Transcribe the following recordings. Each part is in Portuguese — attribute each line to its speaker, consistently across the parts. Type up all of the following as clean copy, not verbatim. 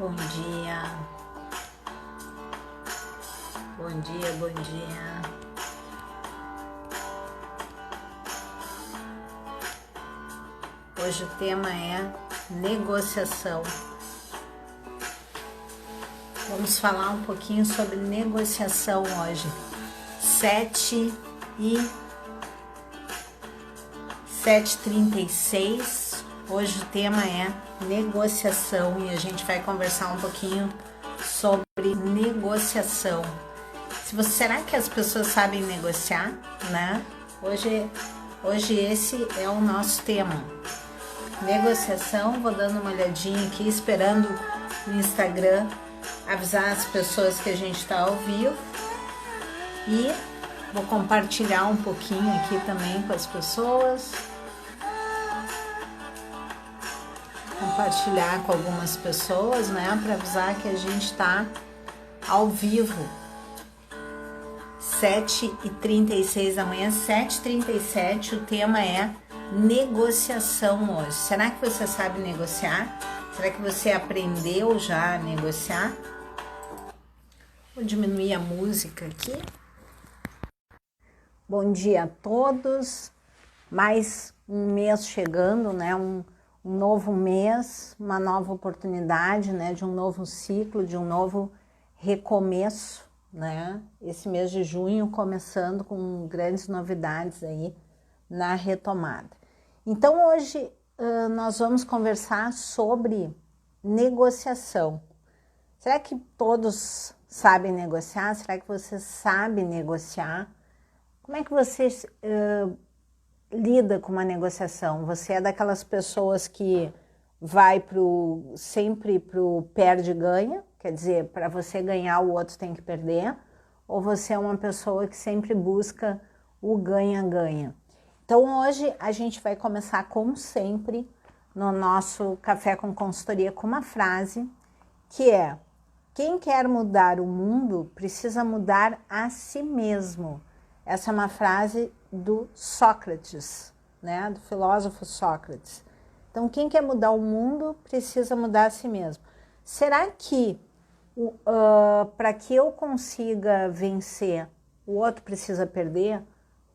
Speaker 1: Bom dia, bom dia, bom dia. Hoje o tema é negociação. Vamos falar um pouquinho sobre negociação hoje. 7h36. Hoje o tema é negociação e a gente vai conversar um pouquinho sobre negociação. Será que as pessoas sabem negociar, né? Hoje esse é o nosso tema. Negociação, vou dando uma olhadinha aqui, esperando no Instagram avisar as pessoas que a gente está ao vivo e vou compartilhar um pouquinho aqui também com as pessoas. Compartilhar com algumas pessoas, né, para avisar que a gente está ao vivo. 7h36 da manhã, 7h37, o tema é negociação hoje. Será que você sabe negociar? Será que você aprendeu já a negociar? Vou diminuir a música aqui. Bom dia a todos. Mais um mês chegando, né? Um novo mês, uma nova oportunidade, né? De um novo ciclo, de um novo recomeço, né? Esse mês de junho começando com grandes novidades aí na retomada. Então hoje nós vamos conversar sobre negociação. Será que todos sabem negociar? Será que você sabe negociar? Como é que você lida com uma negociação? Você é daquelas pessoas que vai sempre pro perde-ganha, quer dizer, para você ganhar o outro tem que perder, ou você é uma pessoa que sempre busca o ganha-ganha? Então hoje a gente vai começar, como sempre, no nosso Café com Consultoria com uma frase que é: quem quer mudar o mundo precisa mudar a si mesmo. Essa é uma frase do Sócrates, né? Do filósofo Sócrates. Então, quem quer mudar o mundo precisa mudar a si mesmo. Será que para que eu consiga vencer, o outro precisa perder?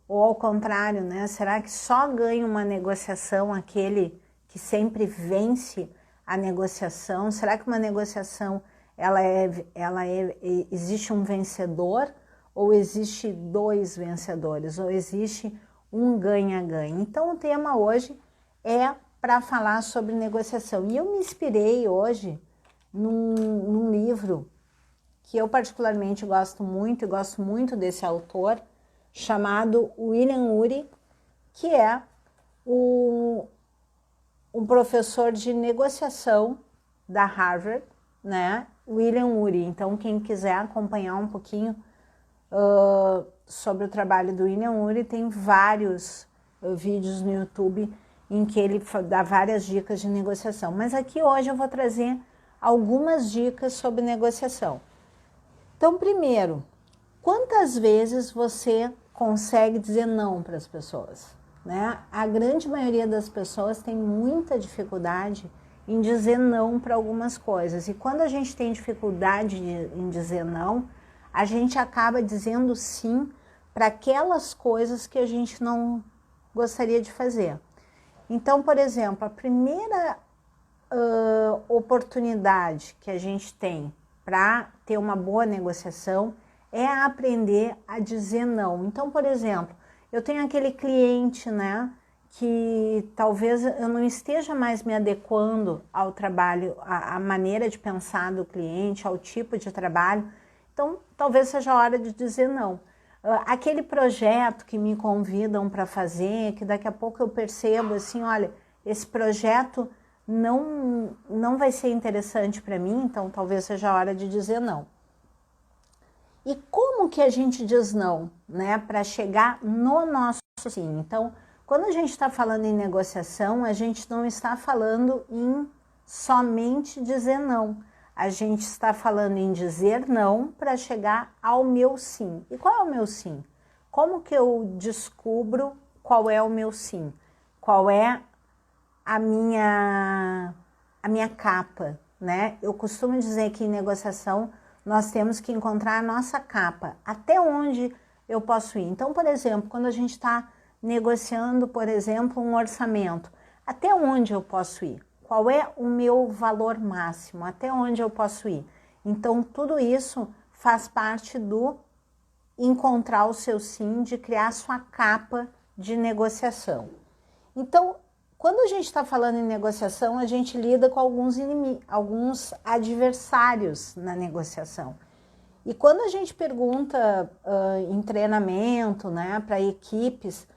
Speaker 1: Ou ao contrário, né? Será que só ganha uma negociação aquele que sempre vence a negociação? Será que uma negociação existe um vencedor? Ou existe dois vencedores, ou existe um ganha-ganha? Então o tema hoje é para falar sobre negociação. E eu me inspirei hoje num livro que eu particularmente gosto muito, e gosto muito desse autor, chamado William Ury, que é um professor de negociação da Harvard, né? William Ury. Então quem quiser acompanhar um pouquinho sobre o trabalho do William Ury, tem vários vídeos no YouTube em que ele dá várias dicas de negociação. Mas aqui hoje eu vou trazer algumas dicas sobre negociação. Então, primeiro, quantas vezes você consegue dizer não para as pessoas, né? A grande maioria das pessoas tem muita dificuldade em dizer não para algumas coisas. E quando a gente tem dificuldade em dizer não, a gente acaba dizendo sim para aquelas coisas que a gente não gostaria de fazer. Então, por exemplo, a primeira oportunidade que a gente tem para ter uma boa negociação é aprender a dizer não. Então, por exemplo, eu tenho aquele cliente, né, que talvez eu não esteja mais me adequando ao trabalho, à maneira de pensar do cliente, ao tipo de trabalho. Então, talvez seja a hora de dizer não. Aquele projeto que me convidam para fazer, que daqui a pouco eu percebo assim, olha, esse projeto não vai ser interessante para mim, então talvez seja a hora de dizer não. E como que a gente diz não, né, para chegar no nosso sim? Então, quando a gente está falando em negociação, a gente não está falando em somente dizer não. A gente está falando em dizer não para chegar ao meu sim. E qual é o meu sim? Como que eu descubro qual é o meu sim? Qual é a minha capa, né? Eu costumo dizer que em negociação nós temos que encontrar a nossa capa, até onde eu posso ir. Então, por exemplo, quando a gente está negociando, por exemplo, um orçamento, até onde eu posso ir? Qual é o meu valor máximo? Até onde eu posso ir? Então, tudo isso faz parte do encontrar o seu sim, de criar a sua capa de negociação. Então, quando a gente está falando em negociação, a gente lida com alguns adversários na negociação. E quando a gente pergunta em treinamento, né, para equipes,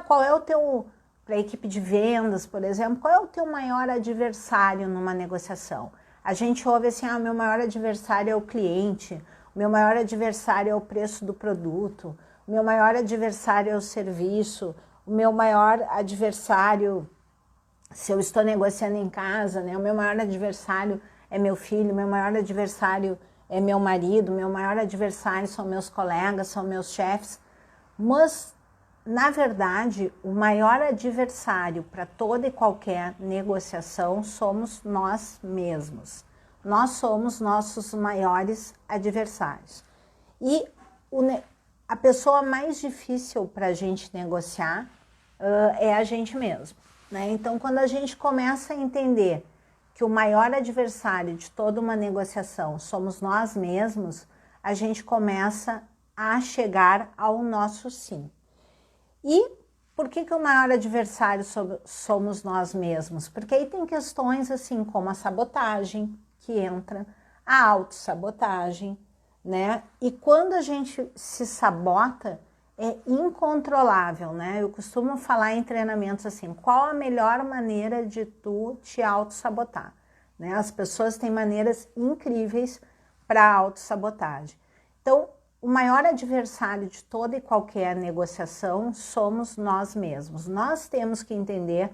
Speaker 1: qual é o teu, para a equipe de vendas, por exemplo, qual é o teu maior adversário numa negociação? A gente ouve assim, o meu maior adversário é o cliente, o meu maior adversário é o preço do produto, o meu maior adversário é o serviço, o meu maior adversário, se eu estou negociando em casa, né, o meu maior adversário é meu filho, o meu maior adversário é meu marido, meu maior adversário são meus colegas, são meus chefes, mas, na verdade, o maior adversário para toda e qualquer negociação somos nós mesmos. Nós somos nossos maiores adversários. E a pessoa mais difícil para a gente negociar é a gente mesmo, né? Então, quando a gente começa a entender que o maior adversário de toda uma negociação somos nós mesmos, a gente começa a chegar ao nosso sim. E por que o maior adversário somos nós mesmos? Porque aí tem questões assim como a sabotagem que entra, a autossabotagem, né? E quando a gente se sabota, é incontrolável, né? Eu costumo falar em treinamentos assim, qual a melhor maneira de tu te autossabotar, né? As pessoas têm maneiras incríveis para autossabotagem. Então, o maior adversário de toda e qualquer negociação somos nós mesmos. Nós temos que entender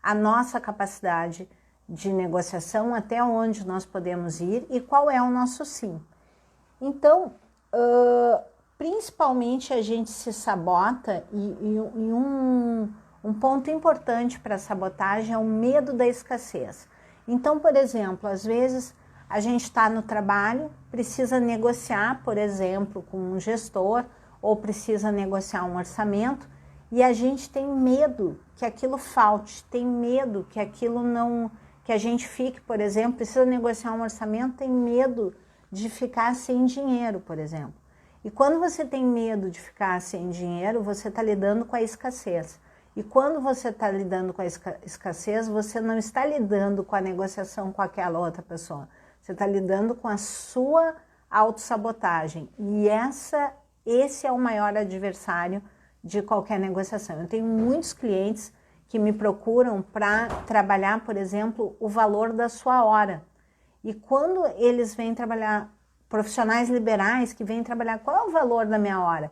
Speaker 1: a nossa capacidade de negociação, até onde nós podemos ir e qual é o nosso sim. Então, principalmente a gente se sabota e um ponto importante para a sabotagem é o medo da escassez. Então, por exemplo, às vezes a gente está no trabalho, precisa negociar, por exemplo, com um gestor ou precisa negociar um orçamento e a gente tem medo que aquilo falte, tem medo que aquilo não, que a gente fique, por exemplo, precisa negociar um orçamento, tem medo de ficar sem dinheiro, por exemplo. E quando você tem medo de ficar sem dinheiro, você está lidando com a escassez. E quando você está lidando com a escassez, você não está lidando com a negociação com aquela outra pessoa. Você está lidando com a sua autossabotagem. E esse é o maior adversário de qualquer negociação. Eu tenho muitos clientes que me procuram para trabalhar, por exemplo, o valor da sua hora. E quando eles vêm trabalhar, profissionais liberais que vêm trabalhar, qual é o valor da minha hora?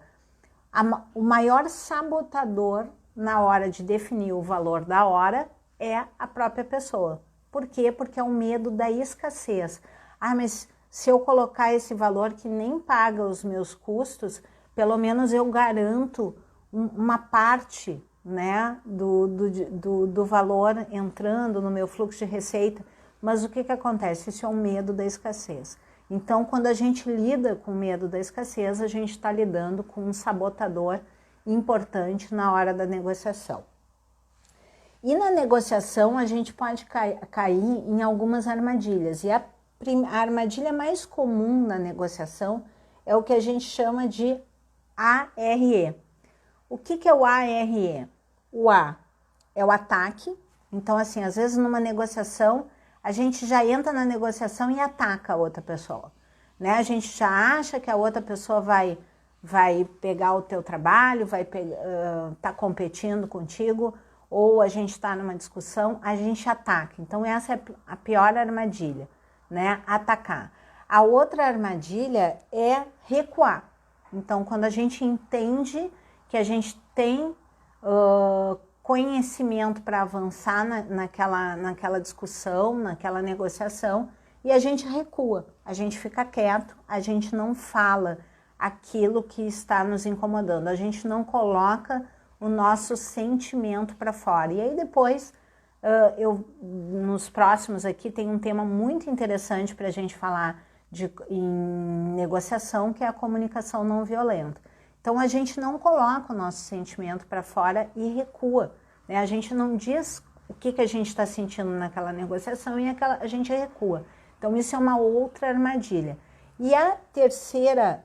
Speaker 1: O maior sabotador na hora de definir o valor da hora é a própria pessoa. Por quê? Porque é o medo da escassez. Mas se eu colocar esse valor que nem paga os meus custos, pelo menos eu garanto uma parte, né, do valor entrando no meu fluxo de receita. Mas o que acontece? Isso é o medo da escassez. Então, quando a gente lida com o medo da escassez, a gente está lidando com um sabotador importante na hora da negociação. E na negociação, a gente pode cair em algumas armadilhas. E a armadilha mais comum na negociação é o que a gente chama de ARE. O que é o ARE? O A é o ataque. Então, assim, às vezes numa negociação, a gente já entra na negociação e ataca a outra pessoa, né? A gente já acha que a outra pessoa vai pegar o teu trabalho, vai tá competindo contigo, ou a gente está numa discussão, a gente ataca. Então, essa é a pior armadilha, né? Atacar. A outra armadilha é recuar. Então, quando a gente entende que a gente tem conhecimento para avançar naquela discussão, naquela negociação, e a gente recua, a gente fica quieto, a gente não fala aquilo que está nos incomodando, a gente não coloca o nosso sentimento para fora. E aí depois Nos próximos aqui tem um tema muito interessante para a gente falar em negociação, que é a comunicação não violenta. Então a gente não coloca o nosso sentimento para fora e recua, né? A gente não diz o que a gente está sentindo naquela negociação e a gente recua. Então isso é uma outra armadilha. E a terceira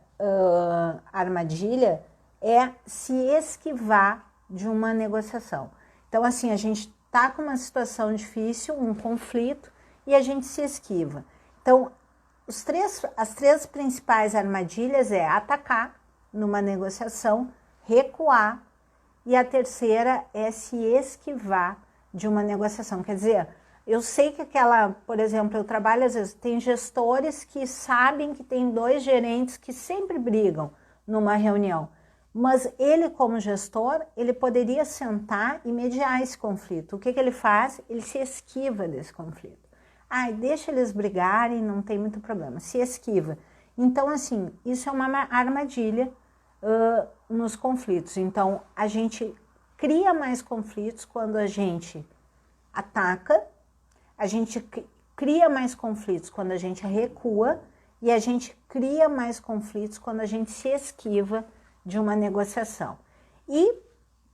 Speaker 1: armadilha é se esquivar de uma negociação. Então assim, a gente está com uma situação difícil, um conflito, e a gente se esquiva. Então as três principais armadilhas é atacar numa negociação, recuar, e a terceira é se esquivar de uma negociação. Quer dizer, eu sei que por exemplo, eu trabalho às vezes, tem gestores que sabem que tem 2 gerentes que sempre brigam numa reunião, mas ele como gestor, ele poderia sentar e mediar esse conflito. O que ele faz? Ele se esquiva desse conflito. Deixa eles brigarem, não tem muito problema, se esquiva. Então assim, isso é uma armadilha nos conflitos. Então a gente cria mais conflitos quando a gente ataca, a gente cria mais conflitos quando a gente recua e a gente cria mais conflitos quando a gente se esquiva de uma negociação. E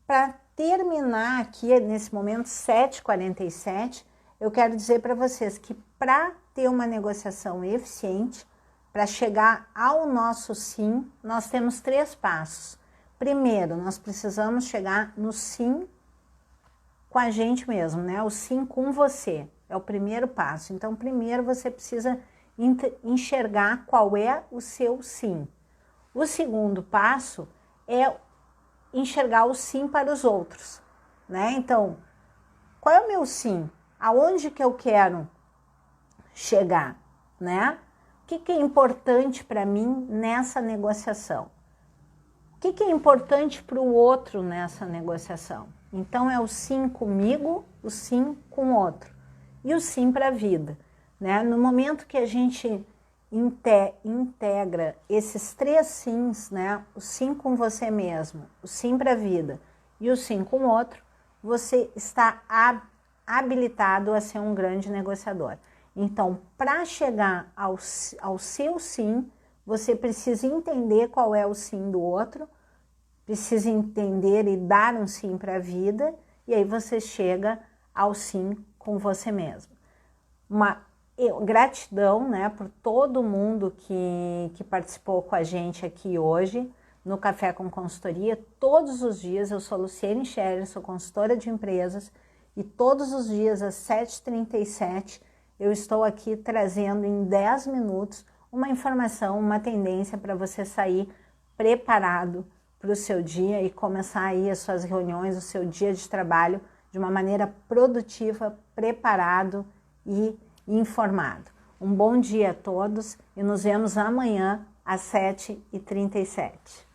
Speaker 1: para terminar aqui nesse momento 7h47, eu quero dizer para vocês que para ter uma negociação eficiente, para chegar ao nosso sim, nós temos 3 passos. Primeiro, nós precisamos chegar no sim com a gente mesmo, né? O sim com você é o primeiro passo. Então, primeiro você precisa enxergar qual é o seu sim. O segundo passo é enxergar o sim para os outros, né? Então, qual é o meu sim? Aonde que eu quero chegar, né? O que é importante para mim nessa negociação? O que é importante para o outro nessa negociação? Então é o sim comigo, o sim com o outro e o sim para a vida, né? No momento que a gente integra esses 3 sims, né? O sim com você mesmo, o sim para a vida e o sim com o outro, você está habilitado a ser um grande negociador. Então, para chegar ao seu sim, você precisa entender qual é o sim do outro, precisa entender e dar um sim para a vida, e aí você chega ao sim com você mesmo. Gratidão, né, por todo mundo que participou com a gente aqui hoje no Café com Consultoria. Todos os dias, eu sou Luciene Scherer, sou consultora de empresas, e todos os dias às 7h37 eu estou aqui trazendo em 10 minutos uma informação, uma tendência para você sair preparado para o seu dia e começar aí as suas reuniões, o seu dia de trabalho de uma maneira produtiva, preparado e informado. Um bom dia a todos e nos vemos amanhã às 7h37.